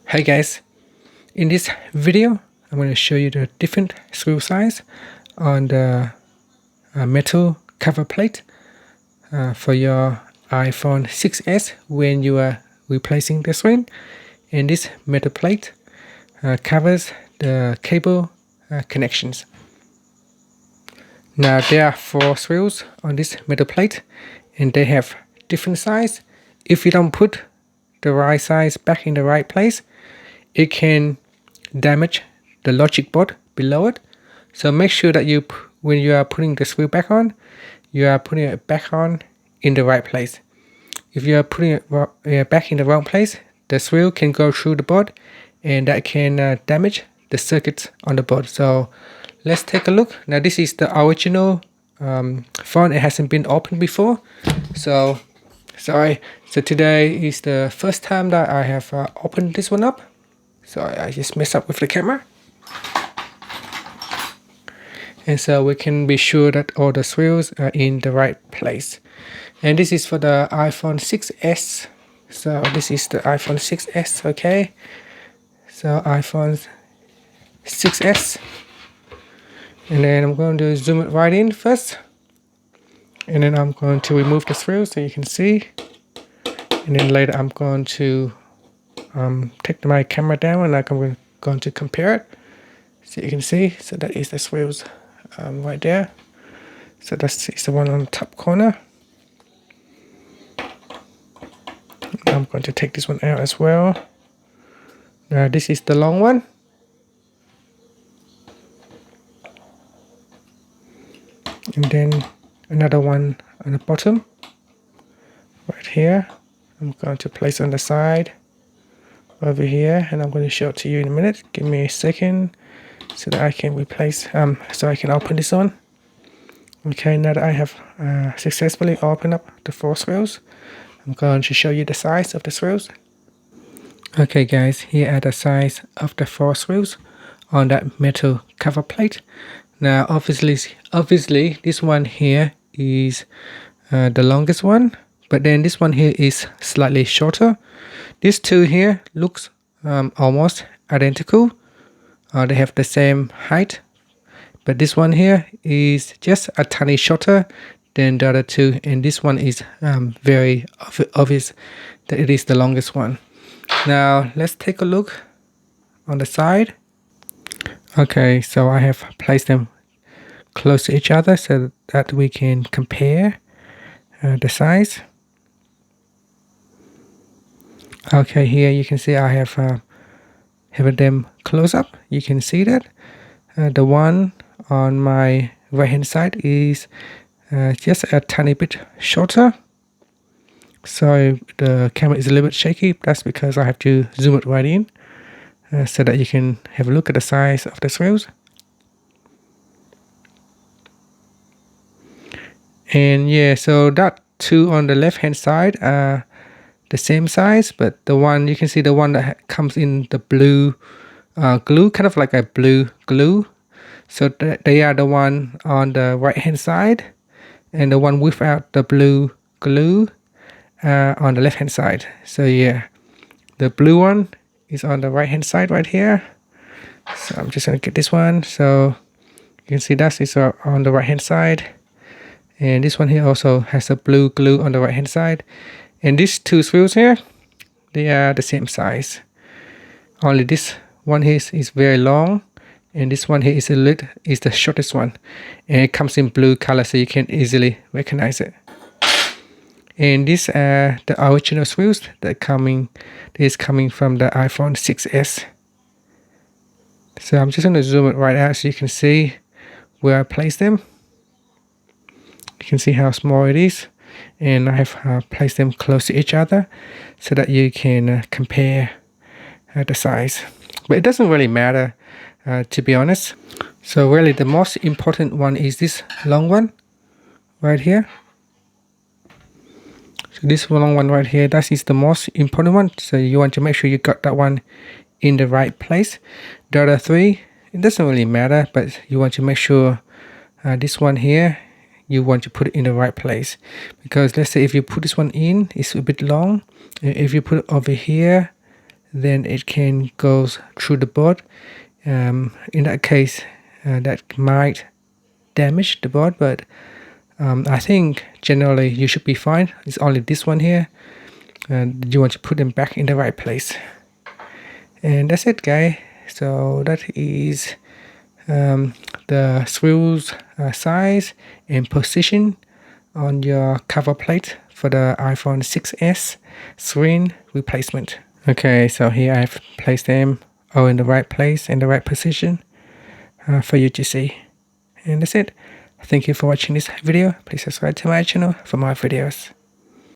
Hey guys, in this video I'm going to show you the different screw size on the metal cover plate for your iPhone 6s when you are replacing the screen. And this metal plate covers the cable connections. Now there are 4 screws on this metal plate and they have different size. If you don't put the right size back in the right place, it can damage the logic board below it. So make sure that when you are putting the screw back on, you are putting it back on in the right place. If you are putting it back in the wrong place, the screw can go through the board and that can damage the circuits on the board. So let's take a look. Now this is the original phone. It hasn't been opened before, so sorry. So today is the first time that I have opened this one up. So I just messed up with the camera. And so we can be sure that all the screws are in the right place. And this is for the iPhone 6s. So this is the iPhone 6s, okay? So iPhone 6s. And then I'm going to zoom it right in first. And then I'm going to remove the screws so you can see. And then later I'm going to take my camera down and I'm going to compare it so you can see. So that is the screws right there. So that's the one on the top corner. I'm going to take this one out as well. Now this is the long one. And then another one on the bottom right here. I'm going to place on the side over here, and I'm going to show it to you in a minute. Give me a second so that I can replace so I can open this on. Okay, now that I have successfully opened up the 4 screws, I'm going to show you the size of the screws. Okay guys, here are the size of the 4 screws on that metal cover plate. Now obviously this one here is the longest one, but then this one here is slightly shorter. These 2 here looks almost identical. They have the same height, but this one here is just a tiny shorter than the other 2, and this one is very obvious that it is the longest one. Now let's take a look on the side. Okay, so I have placed them close to each other so that we can compare the size. Okay, here you can see I have them close up. You can see that the one on my right hand side is just a tiny bit shorter. So the camera is a little bit shaky. That's because I have to zoom it right in so that you can have a look at the size of the screws. And yeah, so that 2 on the left hand side are the same size, but the one you can see, the one that comes in the blue glue, kind of like a blue glue. So they are the one on the right hand side, and the one without the blue glue on the left hand side. So yeah, the blue one is on the right hand side right here. So I'm just gonna get this one. So you can see that is on the right hand side, and this one here also has a blue glue on the right hand side. And these 2 screws here, they are the same size. Only this one here is very long, and this one here is the shortest one, and it comes in blue color so you can easily recognize it. And these are the original screws that is coming from the iPhone 6s. So I'm just going to zoom it right out so you can see where I place them. You can see how small it is, and I have placed them close to each other so that you can compare the size. But it doesn't really matter to be honest. So really the most important one is this long one right here. So this long one right here, that is the most important one. So you want to make sure you got that one in the right place. The other 3, it doesn't really matter, but you want to make sure this one here, you want to put it in the right place. Because let's say if you put this one in, it's a bit long. If you put it over here, then it can go through the board. In that case, that might damage the board, but I think generally you should be fine. It's only this one here, and you want to put them back in the right place. And that's it, guys. So that is the screws size and position on your cover plate for the iPhone 6s screen replacement. Okay, so here I've placed them all in the right place, in the right position for you to see. And that's it. Thank you for watching this video. Please subscribe to my channel for more videos.